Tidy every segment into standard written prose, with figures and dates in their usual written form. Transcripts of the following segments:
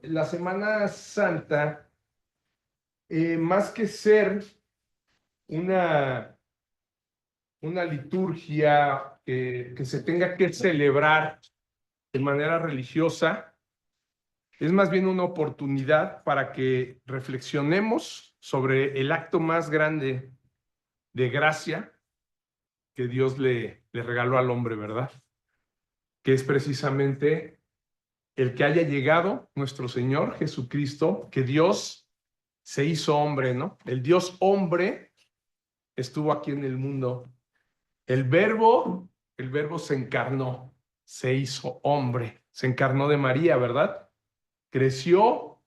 la Semana Santa, más que ser una, una liturgia que se tenga que celebrar de manera religiosa, es más bien una oportunidad para que reflexionemos sobre el acto más grande de gracia que Dios le regaló al hombre, ¿verdad? Que es precisamente el que haya llegado nuestro Señor Jesucristo, que Dios se hizo hombre, ¿no? El Dios hombre estuvo aquí en el mundo. El verbo se encarnó, se hizo hombre, se encarnó de María, ¿verdad? Creció,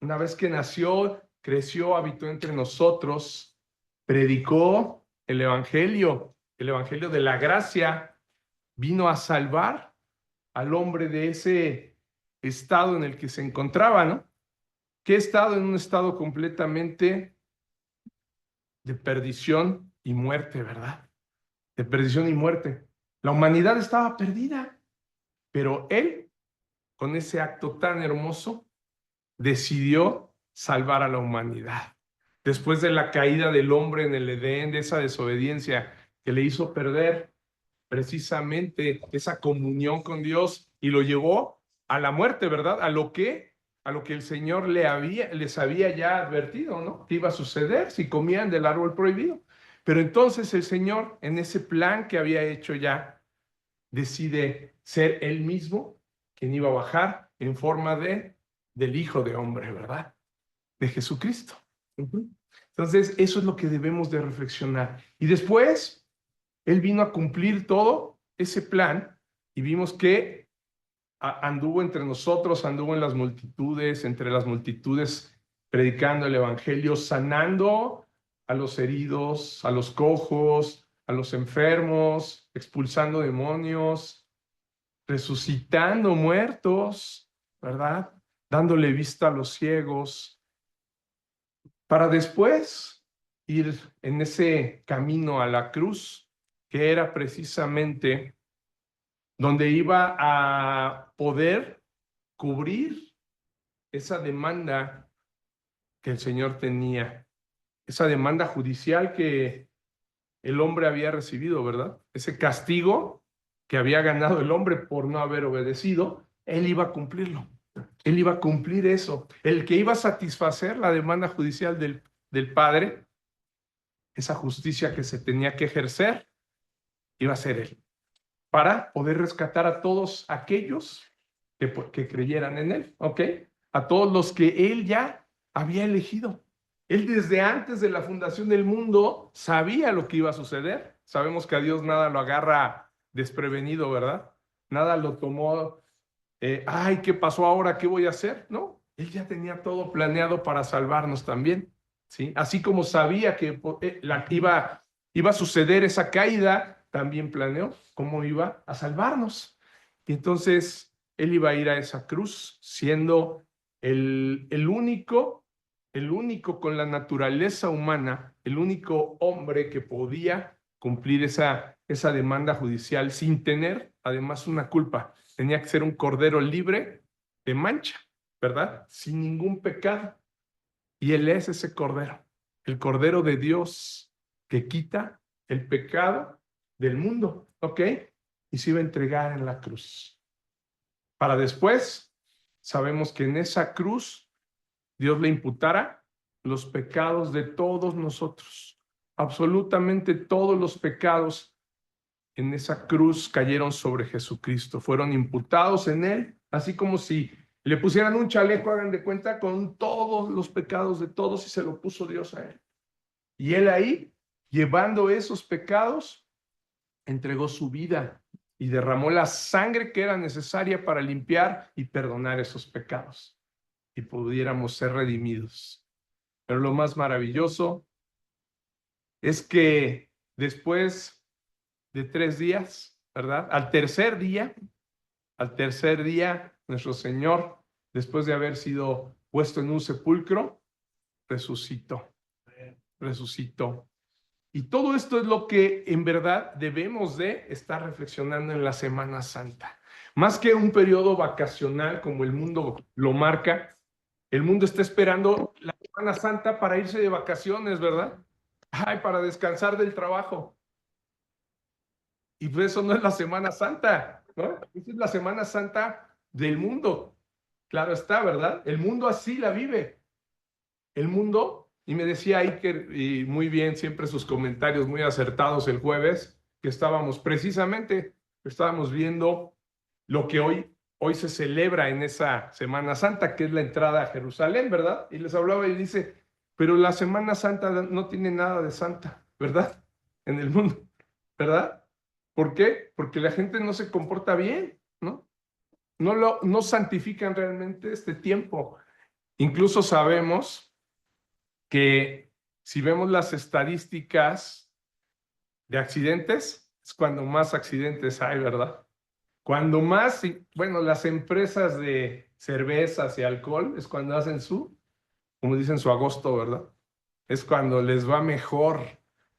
una vez que nació, creció, habitó entre nosotros, predicó el evangelio de la gracia, vino a salvar al hombre de ese estado en el que se encontraba, ¿no? ¿Qué estado? En un estado completamente de perdición y muerte, ¿verdad? De perdición y muerte. La humanidad estaba perdida, pero Él, con ese acto tan hermoso, decidió salvar a la humanidad. Después de la caída del hombre en el Edén, de esa desobediencia que le hizo perder precisamente esa comunión con Dios y lo llevó a la muerte, ¿verdad? A lo que el Señor les había ya advertido, ¿no? Que iba a suceder si comían del árbol prohibido. Pero entonces el Señor, en ese plan que había hecho ya, decide ser Él mismo quien iba a bajar en forma del Hijo de Hombre, ¿verdad? De Jesucristo. Entonces, eso es lo que debemos de reflexionar. Y después, Él vino a cumplir todo ese plan y vimos que anduvo entre nosotros, anduvo en las multitudes, entre las multitudes, predicando el Evangelio, sanando a los heridos, a los cojos, a los enfermos, expulsando demonios, resucitando muertos, ¿verdad? Dándole vista a los ciegos, para después ir en ese camino a la cruz, que era precisamente donde iba a poder cubrir esa demanda que el Señor tenía, esa demanda judicial que el hombre había recibido, ¿verdad? Ese castigo que había ganado el hombre por no haber obedecido, Él iba a cumplirlo. Él iba a cumplir eso. El que iba a satisfacer la demanda judicial del Padre, esa justicia que se tenía que ejercer, iba a ser Él, para poder rescatar a todos aquellos que creyeran en Él, ¿ok? A todos los que Él ya había elegido. Él desde antes de la fundación del mundo sabía lo que iba a suceder. Sabemos que a Dios nada lo agarra desprevenido, ¿verdad? Nada lo tomó, ay, ¿qué pasó ahora? ¿Qué voy a hacer? No, Él ya tenía todo planeado para salvarnos también, ¿sí? Así como sabía que iba a suceder esa caída, también planeó cómo iba a salvarnos. Y entonces Él iba a ir a esa cruz siendo el único con la naturaleza humana, el único hombre que podía cumplir esa demanda judicial sin tener además una culpa. Tenía que ser un cordero libre de mancha, ¿verdad? Sin ningún pecado. Y Él es ese cordero, el cordero de Dios que quita el pecado del mundo, ¿ok? Y se iba a entregar en la cruz. Para después, sabemos que en esa cruz Dios le imputara los pecados de todos nosotros. Absolutamente todos los pecados en esa cruz cayeron sobre Jesucristo, fueron imputados en Él, así como si le pusieran un chaleco, hagan de cuenta, con todos los pecados de todos y se lo puso Dios a Él. Y Él ahí, llevando esos pecados, entregó su vida y derramó la sangre que era necesaria para limpiar y perdonar esos pecados y pudiéramos ser redimidos. Pero lo más maravilloso es que después de 3 días, ¿verdad? Al tercer día, nuestro Señor, después de haber sido puesto en un sepulcro, resucitó, resucitó. Y todo esto es lo que en verdad debemos de estar reflexionando en la Semana Santa. Más que un periodo vacacional como el mundo lo marca, el mundo está esperando la Semana Santa para irse de vacaciones, ¿verdad? Ay, para descansar del trabajo. Y pues eso no es la Semana Santa, ¿no? Esa es la Semana Santa del mundo. Claro está, ¿verdad? El mundo así la vive. El mundo, y me decía Iker, y muy bien, siempre sus comentarios muy acertados el jueves, que estábamos viendo lo que hoy se celebra en esa Semana Santa, que es la entrada a Jerusalén, ¿verdad? Y les hablaba y dice, pero la Semana Santa no tiene nada de santa, ¿verdad? En el mundo, ¿verdad? ¿Por qué? Porque la gente no se comporta bien, ¿no? No santifican realmente este tiempo. Incluso sabemos que si vemos las estadísticas de accidentes, es cuando más accidentes hay, ¿verdad? Cuando más, bueno, las empresas de cervezas y alcohol es cuando hacen como dicen, su agosto, ¿verdad? Es cuando les va mejor,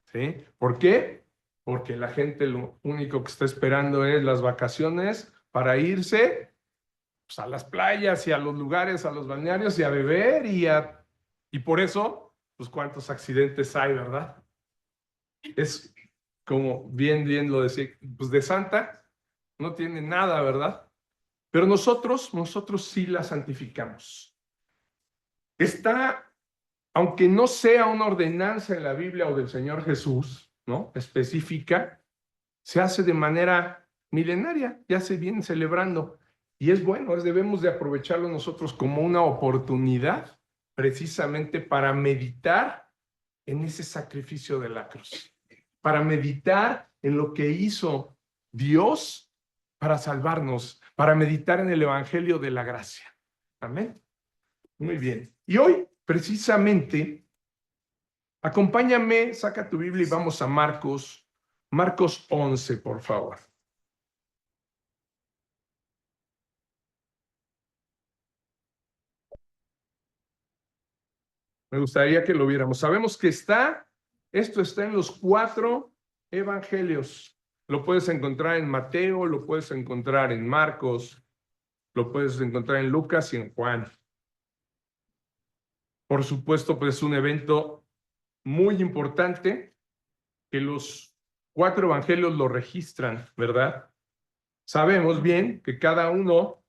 ¿sí? ¿Por qué? Porque la gente lo único que está esperando es las vacaciones para irse pues, a las playas y a los lugares, a los balnearios y a beber y por eso, pues cuántos accidentes hay, ¿verdad? Es como bien lo decía, pues de santa no tiene nada, ¿verdad? Pero nosotros sí la santificamos. Está, aunque no sea una ordenanza en la Biblia o del Señor Jesús, ¿no? Específica, se hace de manera milenaria, ya se viene celebrando. Y es bueno, debemos de aprovecharlo nosotros como una oportunidad precisamente para meditar en ese sacrificio de la cruz, para meditar en lo que hizo Dios para salvarnos, para meditar en el Evangelio de la gracia. Amén. Muy bien. Y hoy, precisamente, acompáñame, saca tu Biblia y vamos a Marcos 11, por favor. Me gustaría que lo viéramos. Sabemos que esto está en los 4 evangelios. Lo puedes encontrar en Mateo, lo puedes encontrar en Marcos, lo puedes encontrar en Lucas y en Juan. Por supuesto, pues es un evento muy importante que los 4 evangelios lo registran, ¿verdad? Sabemos bien que cada uno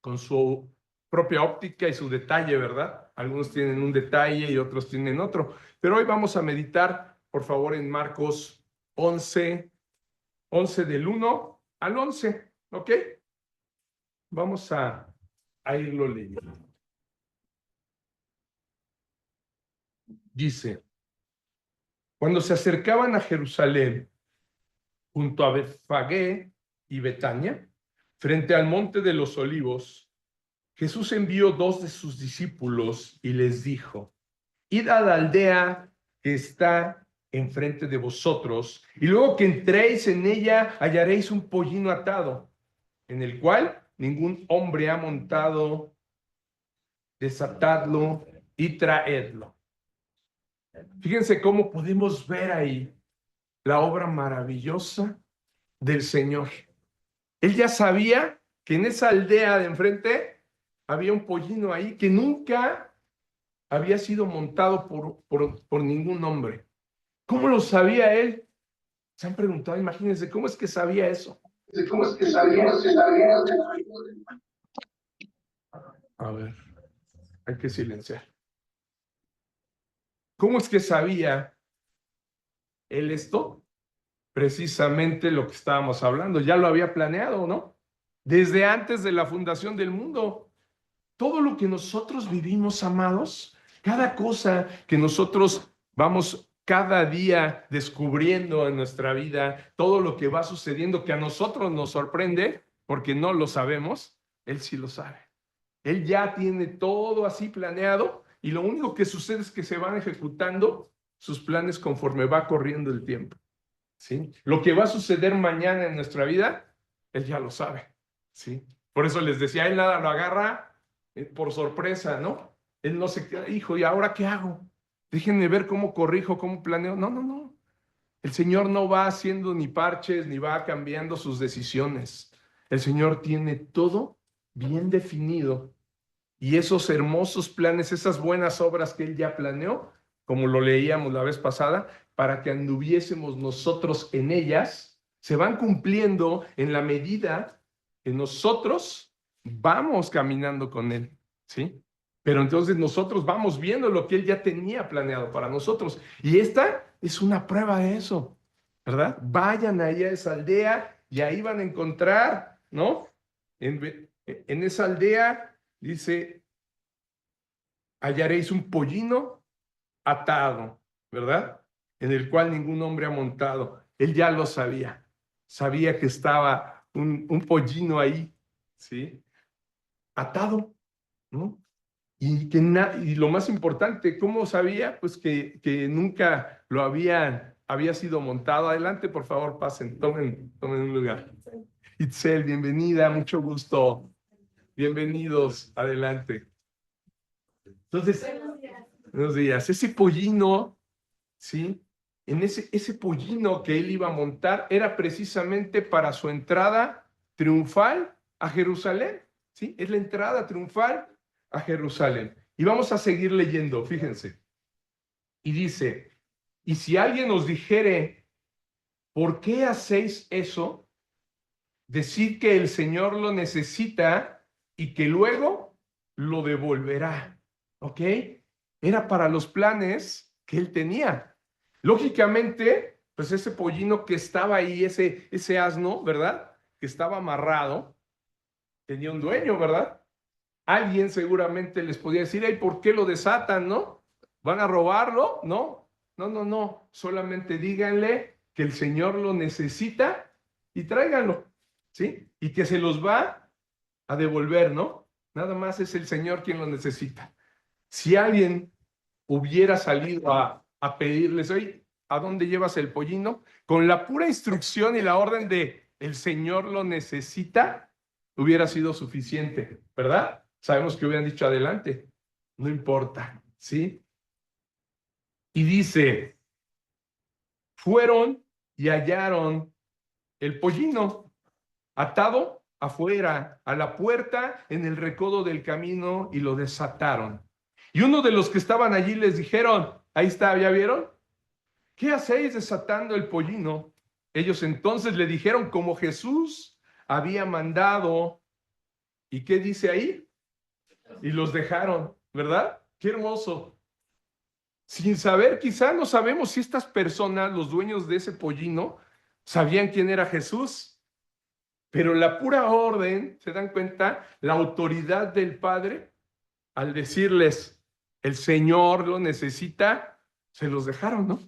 con su propia óptica y su detalle, ¿verdad? Algunos tienen un detalle y otros tienen otro. Pero hoy vamos a meditar, por favor, en Marcos 11, 11 del 1 al 11, ¿ok? Vamos a irlo leyendo. Dice, cuando se acercaban a Jerusalén, junto a Betfagé y Betania, frente al monte de los olivos, Jesús envió 2 de sus discípulos y les dijo, id a la aldea que está enfrente de vosotros, y luego que entréis en ella hallaréis un pollino atado, en el cual ningún hombre ha montado, desatadlo y traedlo. Fíjense cómo podemos ver ahí la obra maravillosa del Señor. Él ya sabía que en esa aldea de enfrente había un pollino ahí que nunca había sido montado por ningún hombre. ¿Cómo lo sabía él? Se han preguntado, imagínense, ¿cómo es que sabía eso? ¿Cómo es que sabía? A ver, hay que silenciar. ¿Cómo es que sabía él esto? Precisamente lo que estábamos hablando, ya lo había planeado, ¿no? Desde antes de la fundación del mundo. Todo lo que nosotros vivimos, amados, cada cosa que nosotros vamos cada día descubriendo en nuestra vida, todo lo que va sucediendo que a nosotros nos sorprende porque no lo sabemos, Él sí lo sabe. Él ya tiene todo así planeado y lo único que sucede es que se van ejecutando sus planes conforme va corriendo el tiempo. ¿Sí? Lo que va a suceder mañana en nuestra vida, Él ya lo sabe. ¿Sí? Por eso les decía, Él nada lo agarra por sorpresa, ¿no? Él no se queda, hijo, ¿y ahora qué hago? Déjenme ver cómo corrijo, cómo planeo. No, no, no. El Señor no va haciendo ni parches, ni va cambiando sus decisiones. El Señor tiene todo bien definido. Y esos hermosos planes, esas buenas obras que Él ya planeó, como lo leíamos la vez pasada, para que anduviésemos nosotros en ellas, se van cumpliendo en la medida que nosotros vamos caminando con Él, ¿sí? Pero entonces nosotros vamos viendo lo que Él ya tenía planeado para nosotros. Y esta es una prueba de eso, ¿verdad? Vayan ahí a esa aldea y ahí van a encontrar, ¿no? En esa aldea, dice, hallaréis un pollino atado, ¿verdad? En el cual ningún hombre ha montado. Él ya lo sabía. Sabía que estaba un pollino ahí, ¿sí? Atado, ¿no? Y lo más importante, ¿cómo sabía? Pues que nunca había sido montado. Adelante, por favor, pasen, tomen un lugar. Itzel, bienvenida, mucho gusto. Bienvenidos, adelante. Entonces, buenos días. Ese pollino, ¿sí? Ese pollino que él iba a montar era precisamente para su entrada triunfal a Jerusalén, ¿sí? Es la entrada triunfal a Jerusalén. Y vamos a seguir leyendo, fíjense. Y dice, y si alguien os dijere, ¿por qué hacéis eso? Decid que el Señor lo necesita y que luego lo devolverá, ¿ok? Era para los planes que él tenía. Lógicamente, pues ese pollino que estaba ahí, ese asno, ¿verdad? Que estaba amarrado, tenía un dueño, ¿verdad? Alguien seguramente les podía decir, hey, ¿por qué lo desatan, no? ¿Van a robarlo? No, no, no, no. Solamente díganle que el Señor lo necesita y tráiganlo, ¿sí? Y que se los va a devolver, ¿no? Nada más es el Señor quien lo necesita. Si alguien hubiera salido a pedirles, oye, ¿a dónde llevas el pollino? Con la pura instrucción y la orden de el Señor lo necesita, hubiera sido suficiente, ¿verdad? Sabemos que hubieran dicho adelante, no importa, ¿sí? Y dice, fueron y hallaron el pollino atado afuera, a la puerta, en el recodo del camino, y lo desataron. Y uno de los que estaban allí les dijeron, ahí está, ¿ya vieron? ¿Qué hacéis desatando el pollino? Ellos entonces le dijeron como Jesús había mandado. ¿Y qué dice ahí? Y los dejaron, ¿verdad? Qué hermoso. Sin saber, quizá no sabemos si estas personas, los dueños de ese pollino, sabían quién era Jesús, pero la pura orden, ¿se dan cuenta? La autoridad del Padre, al decirles, el Señor lo necesita, se los dejaron, ¿no?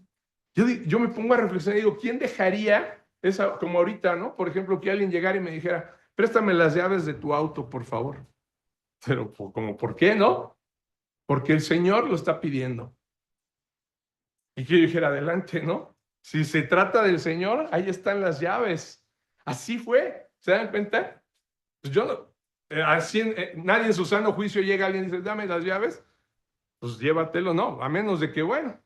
Yo me pongo a reflexionar y digo, ¿quién dejaría esa, como ahorita, ¿no? Por ejemplo, que alguien llegara y me dijera, préstame las llaves de tu auto, por favor. Pero, como, ¿por qué no? Porque el Señor lo está pidiendo. Y que yo dijera, adelante, ¿no? Si se trata del Señor, ahí están las llaves. Así fue, ¿se dan cuenta? Pues yo, así, nadie en su sano juicio llega a alguien y dice, dame las llaves, pues llévatelo, no, a menos de que, bueno,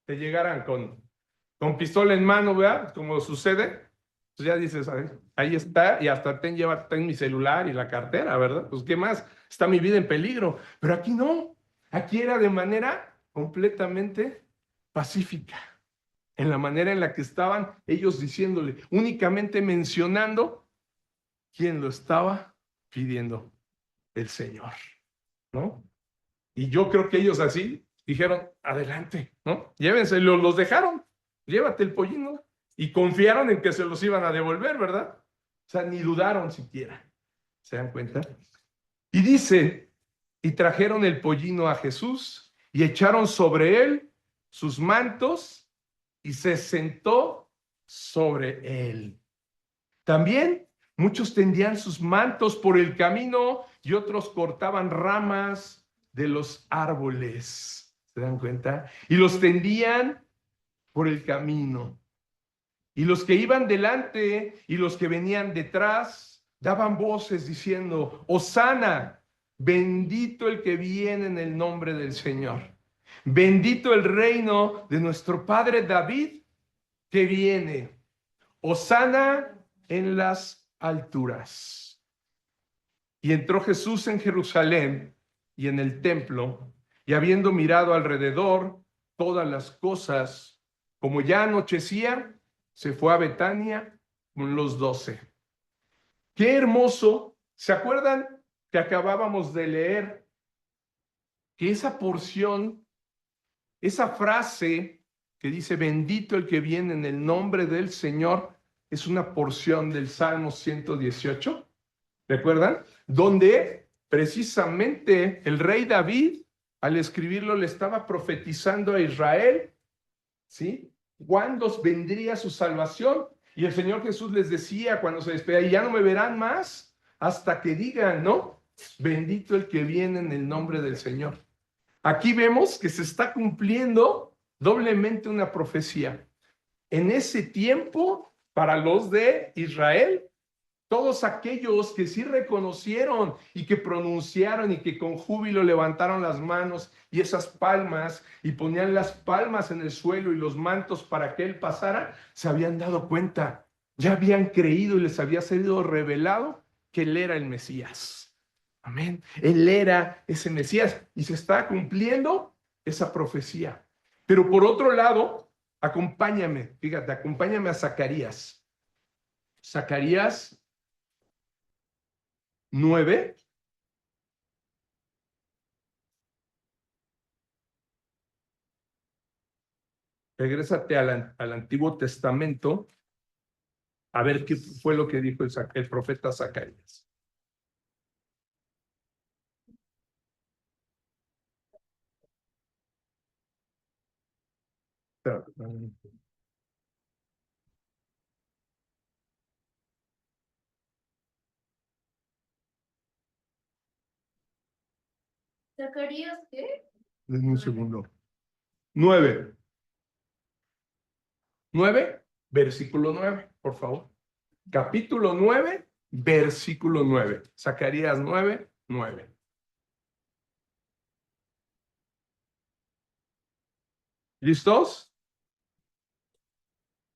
te llegaran con pistola en mano, ¿verdad? Como sucede, pues ya dices, ahí está, y hasta ten mi celular y la cartera, ¿verdad? Pues, ¿qué más? Está mi vida en peligro. Pero aquí no, aquí era de manera completamente pacífica, en la manera en la que estaban ellos diciéndole, únicamente mencionando quién lo estaba pidiendo, el Señor, ¿no? Y yo creo que ellos así dijeron, adelante, ¿no? Llévenselo, los dejaron, llévate el pollino. Y confiaron en que se los iban a devolver, ¿verdad? O sea, ni dudaron siquiera. ¿Se dan cuenta? Y dice, y trajeron el pollino a Jesús y echaron sobre él sus mantos y se sentó sobre él. También muchos tendían sus mantos por el camino y otros cortaban ramas de los árboles. ¿Se dan cuenta? Y los tendían por el camino. Y los que iban delante y los que venían detrás daban voces diciendo, Hosana, bendito el que viene en el nombre del Señor. Bendito el reino de nuestro padre David que viene. Hosana en las alturas. Y entró Jesús en Jerusalén y en el templo, y habiendo mirado alrededor todas las cosas, como ya anochecía, se fue a Betania con los 12. Qué hermoso. ¿Se acuerdan que acabábamos de leer que esa porción, esa frase que dice bendito el que viene en el nombre del Señor, es una porción del Salmo 118? ¿Recuerdan? Donde precisamente el rey David, al escribirlo, le estaba profetizando a Israel, ¿sí? ¿Cuándo vendría su salvación? Y el Señor Jesús les decía cuando se despedía, y ya no me verán más hasta que digan, ¿no? Bendito el que viene en el nombre del Señor. Aquí vemos que se está cumpliendo doblemente una profecía. En ese tiempo, para los de Israel, todos aquellos que sí reconocieron y que pronunciaron y que con júbilo levantaron las manos y esas palmas y ponían las palmas en el suelo y los mantos para que él pasara, se habían dado cuenta, ya habían creído y les había sido revelado que él era el Mesías. Amén. Él era ese Mesías y se está cumpliendo esa profecía. Pero por otro lado, acompáñame, fíjate, acompáñame a Zacarías. Zacarías 9. Regrésate al Antiguo Testamento a ver qué fue lo que dijo el profeta Zacarías. ¿Zacarías qué? Denme un segundo. 9. 9, versículo 9, por favor. Capítulo 9, versículo 9. Zacarías 9, 9. ¿Listos?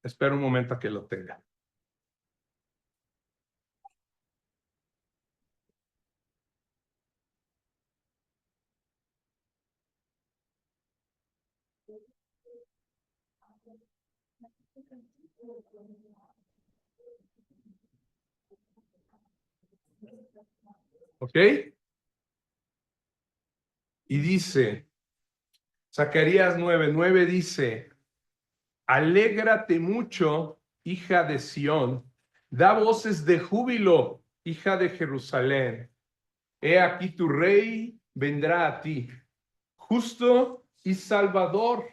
Espera un momento a que lo tenga. ¿Ok? Y dice, Zacarías 9, 9 dice, alégrate mucho, hija de Sión, da voces de júbilo, hija de Jerusalén. He aquí tu rey vendrá a ti, justo y salvador,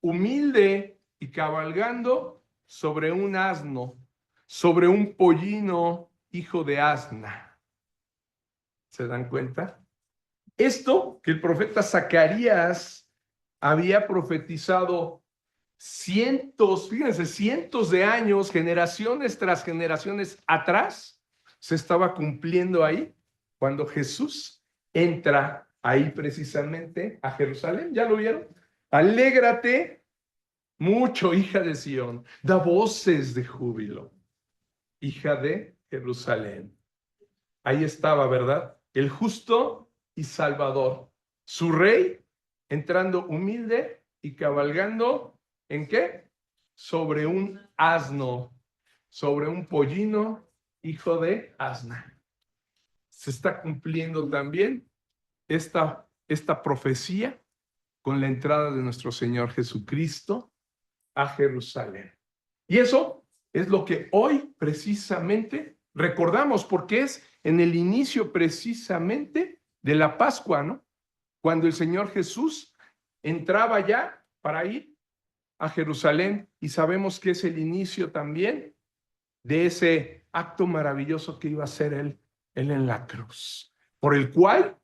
humilde y cabalgando sobre un asno, sobre un pollino, hijo de asna. ¿Se dan cuenta? Esto que el profeta Zacarías había profetizado cientos, fíjense, cientos de años, generaciones tras generaciones atrás, se estaba cumpliendo ahí cuando Jesús entra ahí precisamente a Jerusalén. ¿Ya lo vieron? Alégrate mucho, hija de Sión, da voces de júbilo, hija de Jerusalén. Ahí estaba, ¿verdad? El justo y salvador, su rey entrando humilde y cabalgando, ¿en qué? Sobre un asno, sobre un pollino, hijo de asna. Se está cumpliendo también esta profecía con la entrada de nuestro Señor Jesucristo a Jerusalén. Y eso es lo que hoy precisamente recordamos, porque es en el inicio precisamente de la Pascua, ¿no? Cuando el Señor Jesús entraba ya para ir a Jerusalén, y sabemos que es el inicio también de ese acto maravilloso que iba a hacer él en la cruz, por el cual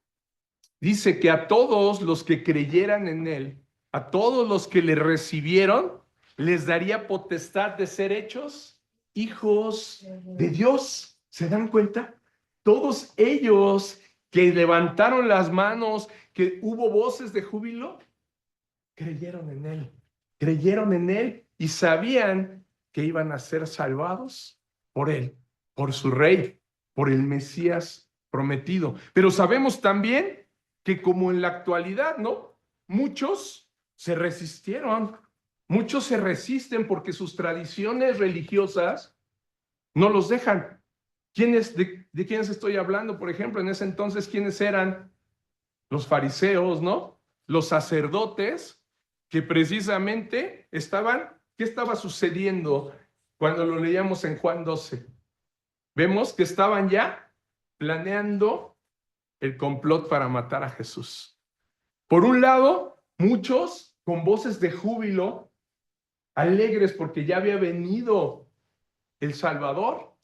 dice que a todos los que creyeran en él, a todos los que le recibieron, les daría potestad de ser hechos hijos de Dios. ¿Se dan cuenta? Todos ellos que levantaron las manos, que hubo voces de júbilo, creyeron en él y sabían que iban a ser salvados por él. por su rey, por el Mesías prometido. Pero sabemos también que como en la actualidad, ¿no? Muchos se resistieron, muchos se resisten porque sus tradiciones religiosas no los dejan. ¿De quiénes estoy hablando? Por ejemplo, en ese entonces, ¿quiénes eran? Los fariseos, ¿no? Los sacerdotes que precisamente ¿qué estaba sucediendo cuando lo leíamos en Juan 12? Vemos que estaban ya planeando el complot para matar a Jesús. Por un lado, muchos con voces de júbilo, alegres porque ya había venido el Salvador,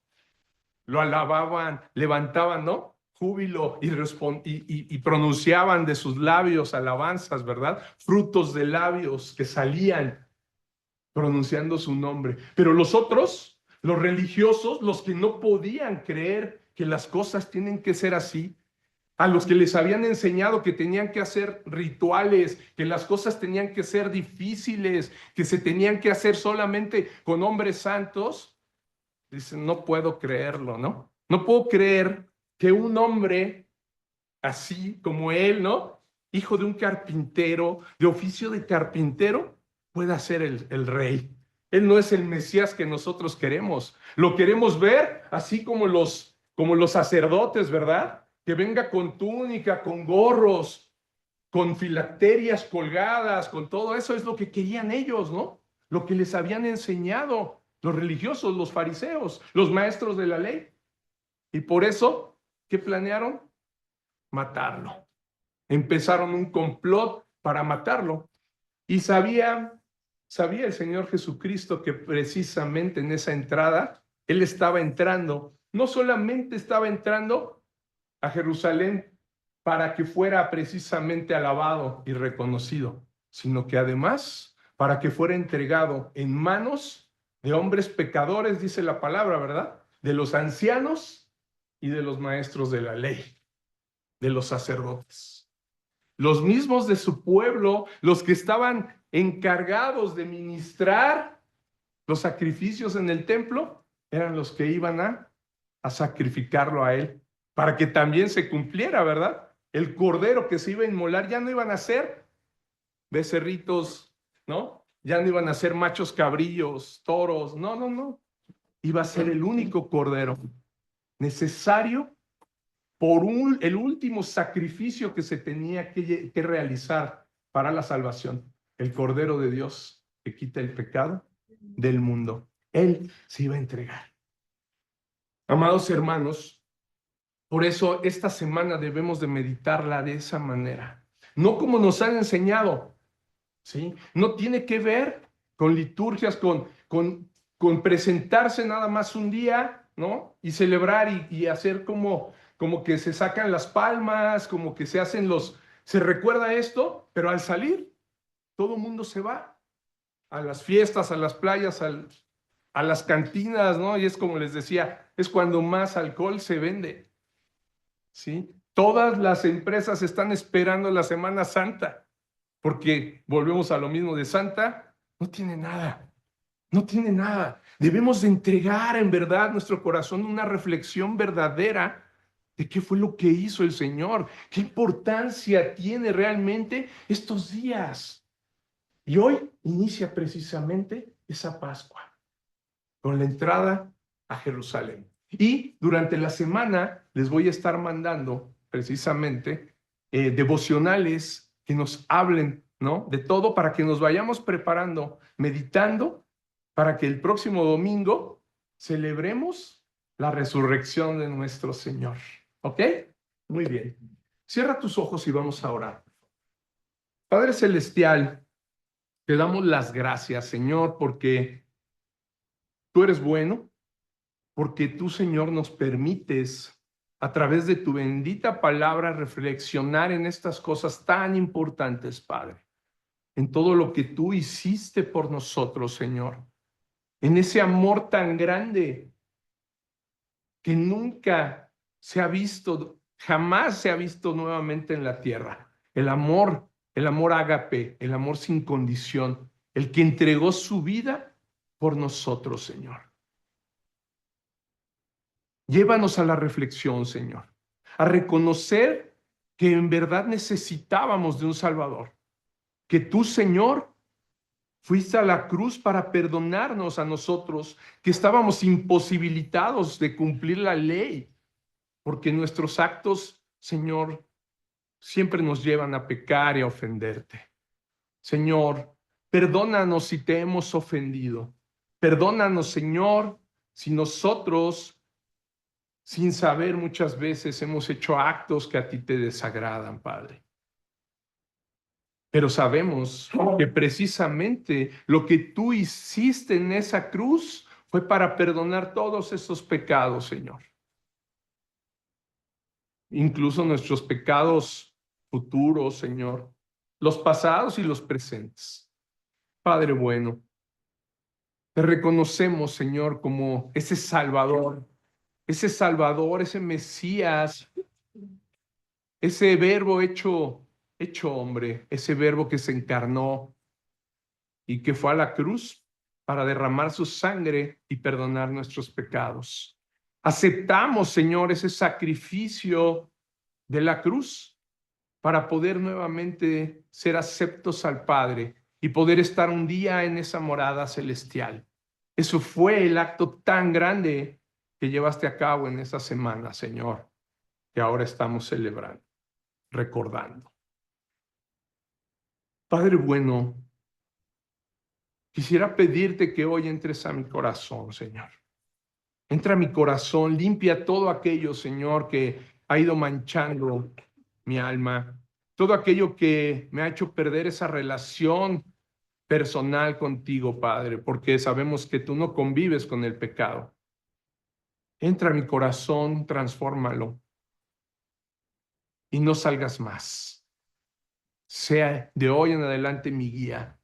lo alababan, levantaban, ¿no? Júbilo y pronunciaban de sus labios alabanzas, ¿verdad? Frutos de labios que salían pronunciando su nombre. Pero los otros, los religiosos, los que no podían creer que las cosas tienen que ser así, a los que les habían enseñado que tenían que hacer rituales, que las cosas tenían que ser difíciles, que se tenían que hacer solamente con hombres santos, dicen, no puedo creerlo, ¿no? No puedo creer que un hombre así como él, ¿no? Hijo de un carpintero, de oficio de carpintero, pueda ser el rey. Él no es el Mesías que nosotros queremos. Lo queremos ver así como los sacerdotes, ¿verdad? Que venga con túnica, con gorros, con filacterias colgadas, con todo eso es lo que querían ellos, ¿no? Lo que les habían enseñado los religiosos, los fariseos, los maestros de la ley. Y por eso, ¿qué planearon? Matarlo. Empezaron un complot para matarlo. Y sabía el Señor Jesucristo que precisamente en esa entrada, Él estaba entrando, no solamente estaba entrando a Jerusalén para que fuera precisamente alabado y reconocido, sino que además para que fuera entregado en manos de hombres pecadores, dice la palabra, ¿verdad? De los ancianos y de los maestros de la ley, de los sacerdotes. Los mismos de su pueblo, los que estaban encargados de ministrar los sacrificios en el templo, eran los que iban a sacrificarlo a él, para que también se cumpliera, ¿verdad? El cordero que se iba a inmolar ya no iban a ser becerritos, ¿no? Ya no iban a ser machos cabrillos, toros, no, no, no. Iba a ser el único cordero necesario por el último sacrificio que se tenía que realizar para la salvación, el Cordero de Dios que quita el pecado del mundo. Él se iba a entregar. Amados hermanos, por eso esta semana debemos de meditarla de esa manera, no como nos han enseñado, ¿sí? No tiene que ver con liturgias, con presentarse nada más un día, ¿no? Y celebrar y hacer como que se sacan las palmas, como que se recuerda esto, pero al salir, todo el mundo se va a las fiestas, a las playas, a las cantinas, ¿no? Y es como les decía, es cuando más alcohol se vende, ¿sí? Todas las empresas están esperando la Semana Santa porque volvemos a lo mismo de Santa, no tiene nada, no tiene nada. Debemos de entregar en verdad nuestro corazón una reflexión verdadera de qué fue lo que hizo el Señor, qué importancia tiene realmente estos días. Y hoy inicia precisamente esa Pascua con la entrada a Jerusalén. Y durante la semana les voy a estar mandando precisamente devocionales que nos hablen, ¿no? De todo para que nos vayamos preparando, meditando, para que el próximo domingo celebremos la resurrección de nuestro Señor. ¿Ok? Muy bien. Cierra tus ojos y vamos a orar. Padre Celestial, te damos las gracias, Señor, porque tú eres bueno, porque tú, Señor, nos permites a través de tu bendita palabra reflexionar en estas cosas tan importantes, Padre, en todo lo que tú hiciste por nosotros, Señor, en ese amor tan grande que nunca se ha visto, jamás se ha visto nuevamente en la tierra. El amor ágape, el amor sin condición, el que entregó su vida por nosotros, Señor. Llévanos a la reflexión, Señor, a reconocer que en verdad necesitábamos de un Salvador, que tú, Señor, fuiste a la cruz para perdonarnos a nosotros, que estábamos imposibilitados de cumplir la ley, porque nuestros actos, Señor, siempre nos llevan a pecar y a ofenderte. Señor, perdónanos si te hemos ofendido. Perdónanos, Señor, si nosotros, sin saber muchas veces, hemos hecho actos que a ti te desagradan, Padre. Pero sabemos que precisamente lo que tú hiciste en esa cruz fue para perdonar todos esos pecados, Señor. Incluso nuestros pecados futuros, Señor, los pasados y los presentes. Padre bueno, te reconocemos, Señor, como ese Salvador, ese Mesías, ese verbo hecho hombre, ese verbo que se encarnó y que fue a la cruz para derramar su sangre y perdonar nuestros pecados. Aceptamos, Señor, ese sacrificio de la cruz para poder nuevamente ser aceptos al Padre y poder estar un día en esa morada celestial. Eso fue el acto tan grande que llevaste a cabo en esa semana, Señor, que ahora estamos celebrando, recordando. Padre bueno, quisiera pedirte que hoy entres a mi corazón, Señor. Entra a mi corazón, limpia todo aquello, Señor, que ha ido manchando mi alma, todo aquello que me ha hecho perder esa relación personal contigo, Padre, porque sabemos que tú no convives con el pecado. Entra a mi corazón, transfórmalo y no salgas más. Sea de hoy en adelante mi guía.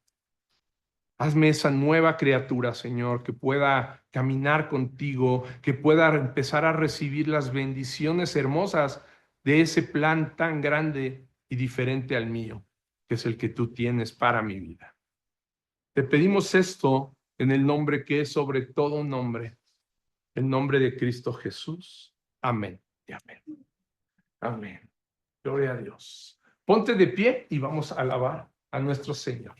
Hazme esa nueva criatura, Señor, que pueda caminar contigo, que pueda empezar a recibir las bendiciones hermosas de ese plan tan grande y diferente al mío, que es el que tú tienes para mi vida. Te pedimos esto en el nombre que es sobre todo un nombre, el nombre de Cristo Jesús. Amén y amén. Amén. Gloria a Dios. Ponte de pie y vamos a alabar a nuestro Señor.